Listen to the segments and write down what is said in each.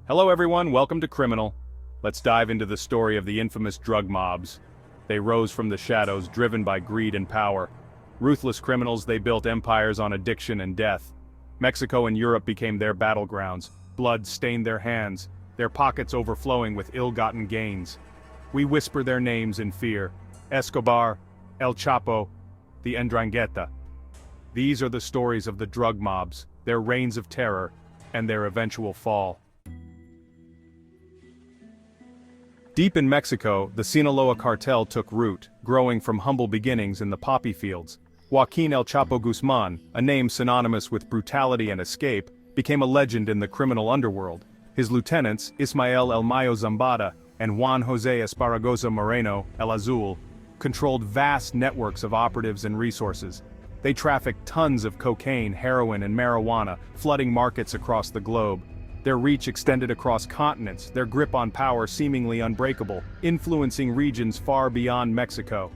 Hello everyone, welcome to Criminal. Let's dive into the story of the infamous drug mobs. They rose from the shadows, driven by greed and power. Ruthless criminals, they built empires on addiction and death. Mexico and Europe became their battlegrounds. Blood stained their hands, their pockets overflowing with ill-gotten gains. We whisper their names in fear. Escobar, El Chapo, the Ndrangheta. These are the stories of the drug mobs, their reigns of terror, and their eventual fall. Deep in Mexico, the Sinaloa cartel took root, growing from humble beginnings in the poppy fields. Joaquin El Chapo Guzman, a name synonymous with brutality and escape, became a legend in the criminal underworld. His lieutenants, Ismael El Mayo Zambada and Juan Jose Esparragosa Moreno El Azul, controlled vast networks of operatives and resources. They trafficked tons of cocaine, heroin, and marijuana, flooding markets across the globe. Their reach extended across continents, their grip on power seemingly unbreakable, influencing regions far beyond Mexico.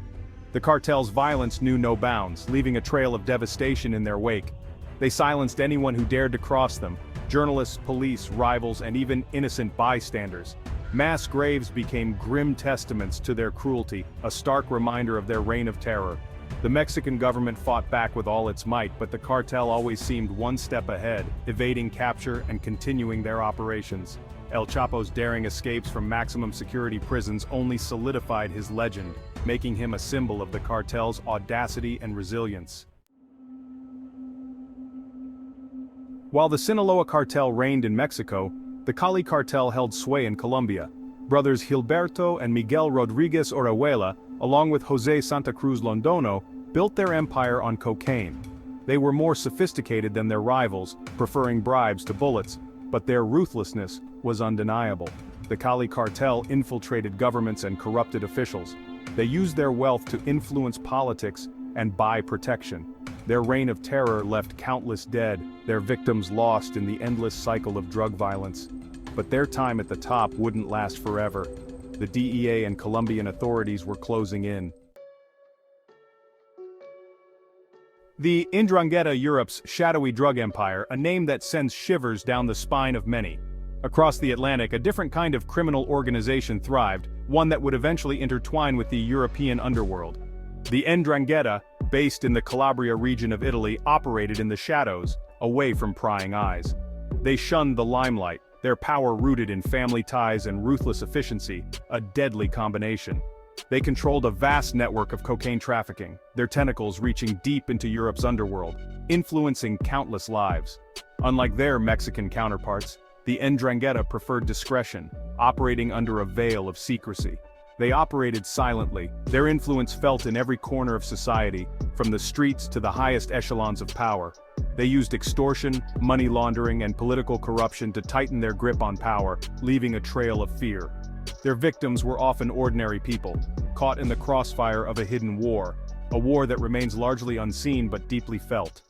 The cartel's violence knew no bounds, leaving a trail of devastation in their wake. They silenced anyone who dared to cross them: journalists, police, rivals, and even innocent bystanders. Mass graves became grim testaments to their cruelty, a stark reminder of their reign of terror. The Mexican government fought back with all its might, but the cartel always seemed one step ahead, evading capture and continuing their operations. El Chapo's daring escapes from maximum security prisons only solidified his legend, making him a symbol of the cartel's audacity and resilience. While the Sinaloa cartel reigned in Mexico, the Cali cartel held sway in Colombia. Brothers Gilberto and Miguel Rodriguez Orihuela, along with Jose Santa Cruz Londono, built their empire on cocaine. They were more sophisticated than their rivals, preferring bribes to bullets, but their ruthlessness was undeniable. The Cali cartel infiltrated governments and corrupted officials. They used their wealth to influence politics and buy protection. Their reign of terror left countless dead, their victims lost in the endless cycle of drug violence. But their time at the top wouldn't last forever. The DEA and Colombian authorities were closing in. The Ndrangheta, Europe's shadowy drug empire, a name that sends shivers down the spine of many. Across the Atlantic, a different kind of criminal organization thrived, one that would eventually intertwine with the European underworld. The Ndrangheta, based in the Calabria region of Italy, operated in the shadows, away from prying eyes. They shunned the limelight, their power rooted in family ties and ruthless efficiency, a deadly combination. They controlled a vast network of cocaine trafficking, their tentacles reaching deep into Europe's underworld, influencing countless lives. Unlike their Mexican counterparts, the Ndrangheta preferred discretion, operating under a veil of secrecy. They operated silently, their influence felt in every corner of society, from the streets to the highest echelons of power. They used extortion, money laundering, and political corruption to tighten their grip on power, leaving a trail of fear. Their victims were often ordinary people, caught in the crossfire of a hidden war, a war that remains largely unseen but deeply felt.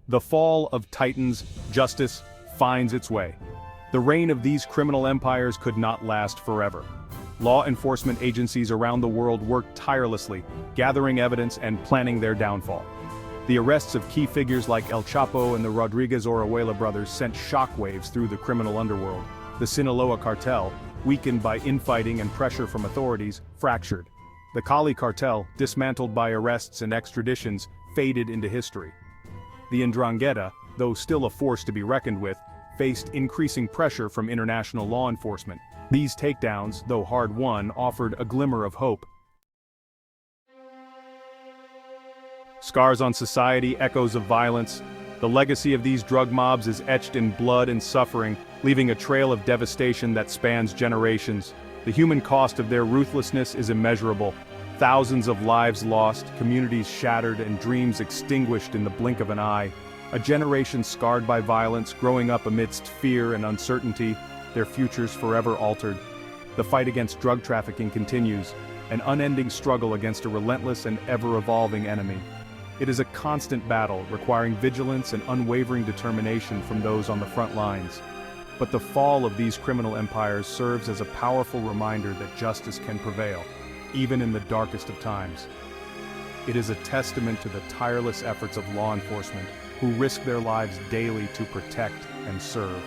The fall of titans, justice, finds its way. The reign of these criminal empires could not last forever. Law enforcement agencies around the world worked tirelessly, gathering evidence and planning their downfall. The arrests of key figures like El Chapo and the Rodriguez Orihuela brothers sent shockwaves through the criminal underworld. The Sinaloa cartel, weakened by infighting and pressure from authorities, fractured. The Cali cartel, dismantled by arrests and extraditions, faded into history. The Ndrangheta, though still a force to be reckoned with, faced increasing pressure from international law enforcement. These takedowns, though hard-won, offered a glimmer of hope. Scars on society, echoes of violence. The legacy of these drug mobs is etched in blood and suffering, leaving a trail of devastation that spans generations. The human cost of their ruthlessness is immeasurable. Thousands of lives lost, communities shattered, and dreams extinguished in the blink of an eye. A generation scarred by violence, growing up amidst fear and uncertainty, their futures forever altered. The fight against drug trafficking continues, an unending struggle against a relentless and ever-evolving enemy. It is a constant battle, requiring vigilance and unwavering determination from those on the front lines. But the fall of these criminal empires serves as a powerful reminder that justice can prevail, even in the darkest of times. It is a testament to the tireless efforts of law enforcement, who risk their lives daily to protect and serve.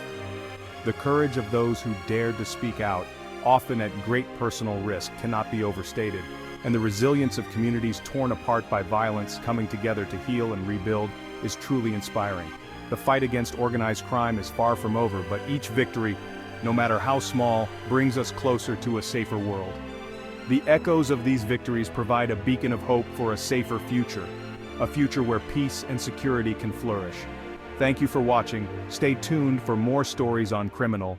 The courage of those who dared to speak out, often at great personal risk, cannot be overstated, and the resilience of communities torn apart by violence coming together to heal and rebuild is truly inspiring. The fight against organized crime is far from over, but each victory, no matter how small, brings us closer to a safer world. The echoes of these victories provide a beacon of hope for a safer future, a future where peace and security can flourish. Thank you for watching. Stay tuned for more stories on criminal